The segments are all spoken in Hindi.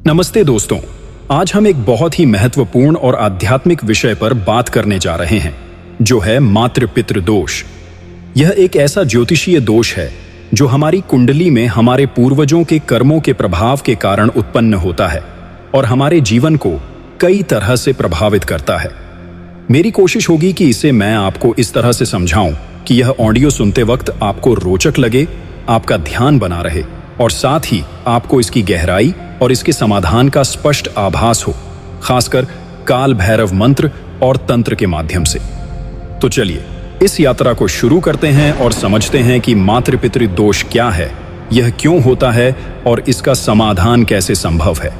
नमस्ते दोस्तों, आज हम एक बहुत ही महत्वपूर्ण और आध्यात्मिक विषय पर बात करने जा रहे हैं, जो है मातृ-पितृ दोष। यह एक ऐसा ज्योतिषीय दोष है जो हमारी कुंडली में हमारे पूर्वजों के कर्मों के प्रभाव के कारण उत्पन्न होता है और हमारे जीवन को कई तरह से प्रभावित करता है। मेरी कोशिश होगी कि इसे मैं आपको इस तरह से समझाऊं कि यह ऑडियो सुनते वक्त आपको रोचक लगे, आपका ध्यान बना रहे और साथ ही आपको इसकी गहराई और इसके समाधान का स्पष्ट आभास हो, खासकर काल भैरव मंत्र और तंत्र के माध्यम से। तो चलिए इस यात्रा को शुरू करते हैं और समझते हैं कि मातृ-पितृ दोष क्या है, यह क्यों होता है और इसका समाधान कैसे संभव है।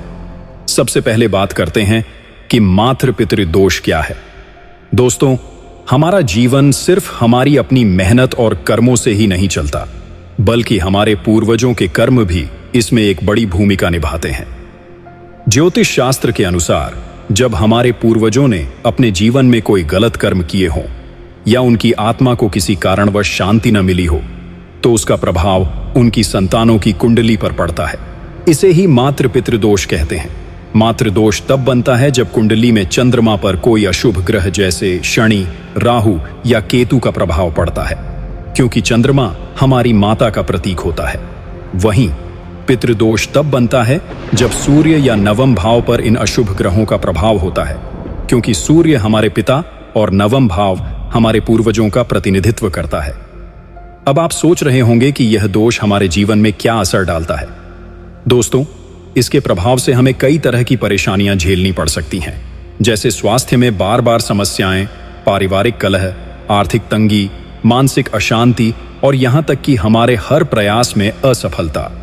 सबसे पहले बात करते हैं कि मातृ-पितृ दोष क्या है। दोस्तों, हमारा जीवन सिर्फ हमारी अपनी मेहनत और कर्मों से ही नहीं चलता, बल्कि हमारे पूर्वजों के कर्म भी इसमें एक बड़ी भूमिका निभाते हैं। ज्योतिष शास्त्र के अनुसार जब हमारे पूर्वजों ने अपने जीवन में कोई गलत कर्म किए हों या उनकी आत्मा को किसी कारणवश शांति न मिली हो, तो उसका प्रभाव उनकी संतानों की कुंडली पर पड़ता है। इसे ही मातृ-पितृ दोष कहते हैं। मातृदोष तब बनता है जब कुंडली में चंद्रमा पर कोई अशुभ ग्रह जैसे शनि, राहु या केतु का प्रभाव पड़ता है, क्योंकि चंद्रमा हमारी माता का प्रतीक होता है। वहीं पितृदोष तब बनता है जब सूर्य या नवम भाव पर इन अशुभ ग्रहों का प्रभाव होता है, क्योंकि सूर्य हमारे पिता और नवम भाव हमारे पूर्वजों का प्रतिनिधित्व करता है। अब आप सोच रहे होंगे कि यह दोष हमारे जीवन में क्या असर डालता है। दोस्तों, इसके प्रभाव से हमें कई तरह की परेशानियां झेलनी पड़ सकती हैं, जैसे स्वास्थ्य में बार बार समस्याएं, पारिवारिक कलह, आर्थिक तंगी, मानसिक अशांति और यहां तक कि हमारे हर प्रयास में असफलता।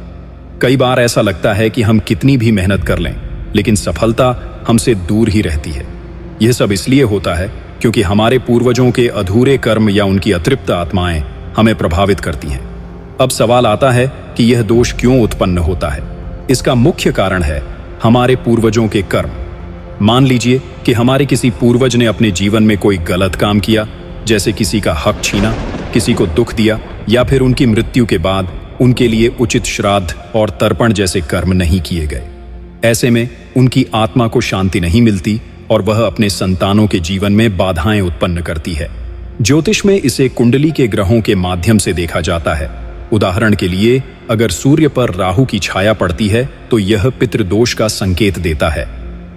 कई बार ऐसा लगता है कि हम कितनी भी मेहनत कर लें, लेकिन सफलता हमसे दूर ही रहती है। यह सब इसलिए होता है क्योंकि हमारे पूर्वजों के अधूरे कर्म या उनकी अतृप्त आत्माएं हमें प्रभावित करती हैं। अब सवाल आता है कि यह दोष क्यों उत्पन्न होता है। इसका मुख्य कारण है हमारे पूर्वजों के कर्म। मान लीजिए कि हमारे किसी पूर्वज ने अपने जीवन में कोई गलत काम किया, जैसे किसी का हक छीना, किसी को दुख दिया या फिर उनकी मृत्यु के बाद उनके लिए उचित श्राद्ध और तर्पण जैसे कर्म नहीं किए गए। ऐसे में उनकी आत्मा को शांति नहीं मिलती और वह अपने संतानों के जीवन में बाधाएं उत्पन्न करती है। ज्योतिष में इसे कुंडली के ग्रहों के माध्यम से देखा जाता है। उदाहरण के लिए, अगर सूर्य पर राहु की छाया पड़ती है तो यह पितृदोष का संकेत देता है।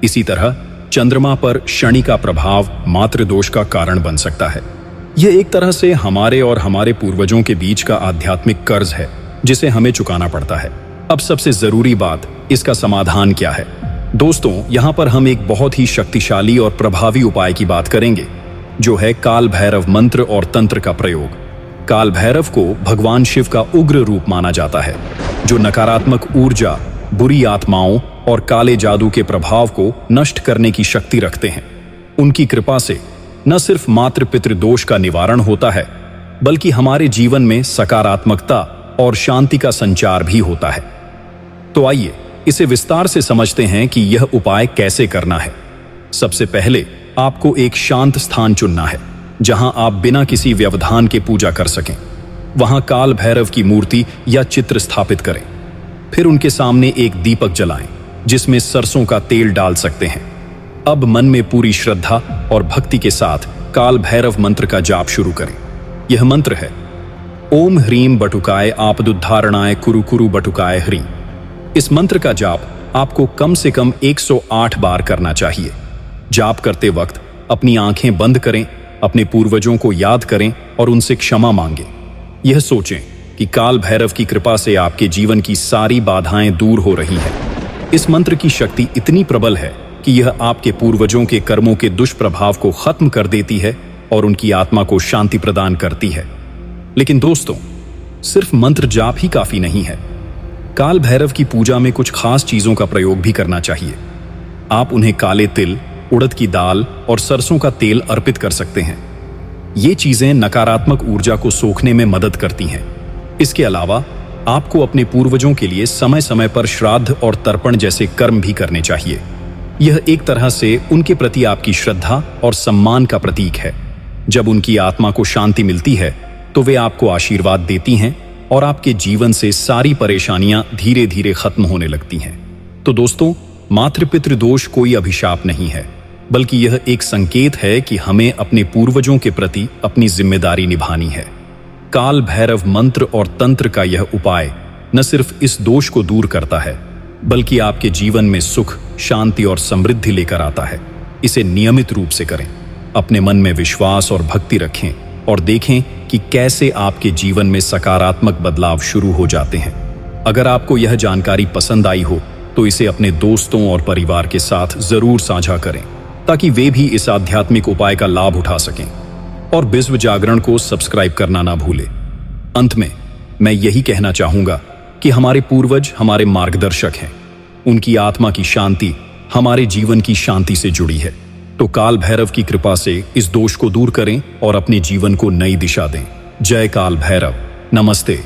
इसी तरह चंद्रमा पर शनि का प्रभाव मातृदोष का कारण बन सकता है। यह एक तरह से हमारे और हमारे पूर्वजों के बीच का आध्यात्मिक कर्ज है, जिसे हमें चुकाना पड़ता है। अब सबसे जरूरी बात, इसका समाधान क्या है। दोस्तों, यहाँ पर हम एक बहुत ही शक्तिशाली और प्रभावी उपाय की बात करेंगे, जो है काल भैरव मंत्र और तंत्र का प्रयोग। काल भैरव को भगवान शिव का उग्र रूप माना जाता है, जो नकारात्मक ऊर्जा, बुरी आत्माओं और काले जादू के प्रभाव को नष्ट करने की शक्ति रखते हैं। उनकी कृपा से न सिर्फ मातृ-पितृ दोष का निवारण होता है, बल्कि हमारे जीवन में सकारात्मकता और शांति का संचार भी होता है। तो आइए इसे विस्तार से समझते हैं कि यह उपाय कैसे करना है। सबसे पहले आपको एक शांत स्थान चुनना है, जहां आप बिना किसी व्यवधान के पूजा कर सकें। वहां काल भैरव की मूर्ति या चित्र स्थापित करें। फिर उनके सामने एक दीपक जलाएं, जिसमें सरसों का तेल डाल सकते हैं। अब मन में पूरी श्रद्धा और भक्ति के साथ काल भैरव मंत्र का जाप शुरू करें। यह मंत्र है: ओम ह्रीम बटुकाय आपदुद्धारणाय कुरु कुरु बटुकाय ह्रीम। इस मंत्र का जाप आपको कम से कम 108 बार करना चाहिए। जाप करते वक्त अपनी आंखें बंद करें, अपने पूर्वजों को याद करें और उनसे क्षमा मांगें। यह सोचें कि काल भैरव की कृपा से आपके जीवन की सारी बाधाएं दूर हो रही हैं। इस मंत्र की शक्ति इतनी प्रबल है कि यह आपके पूर्वजों के कर्मों के दुष्प्रभाव को खत्म कर देती है और उनकी आत्मा को शांति प्रदान करती है। लेकिन दोस्तों, सिर्फ मंत्र जाप ही काफी नहीं है। काल भैरव की पूजा में कुछ खास चीजों का प्रयोग भी करना चाहिए। आप उन्हें काले तिल, उड़द की दाल और सरसों का तेल अर्पित कर सकते हैं। ये चीजें नकारात्मक ऊर्जा को सोखने में मदद करती हैं। इसके अलावा आपको अपने पूर्वजों के लिए समय समय पर श्राद्ध और तर्पण जैसे कर्म भी करने चाहिए। यह एक तरह से उनके प्रति आपकी श्रद्धा और सम्मान का प्रतीक है। जब उनकी आत्मा को शांति मिलती है तो वे आपको आशीर्वाद देती हैं और आपके जीवन से सारी परेशानियां धीरे धीरे खत्म होने लगती हैं। तो दोस्तों, मातृपितृ दोष कोई अभिशाप नहीं है, बल्कि यह एक संकेत है कि हमें अपने पूर्वजों के प्रति अपनी जिम्मेदारी निभानी है। काल भैरव मंत्र और तंत्र का यह उपाय न सिर्फ इस दोष को दूर करता है, बल्कि आपके जीवन में सुख, शांति और समृद्धि लेकर आता है। इसे नियमित रूप से करें, अपने मन में विश्वास और भक्ति रखें और देखें कि कैसे आपके जीवन में सकारात्मक बदलाव शुरू हो जाते हैं। अगर आपको यह जानकारी पसंद आई हो तो इसे अपने दोस्तों और परिवार के साथ जरूर साझा करें, ताकि वे भी इस आध्यात्मिक उपाय का लाभ उठा सकें। और विश्व जागरण को सब्सक्राइब करना ना भूलें। अंत में मैं यही कहना चाहूंगा कि हमारे पूर्वज हमारे मार्गदर्शक हैं। उनकी आत्मा की शांति हमारे जीवन की शांति से जुड़ी है। तो काल भैरव की कृपा से इस दोष को दूर करें और अपने जीवन को नई दिशा दें। जय काल भैरव। नमस्ते।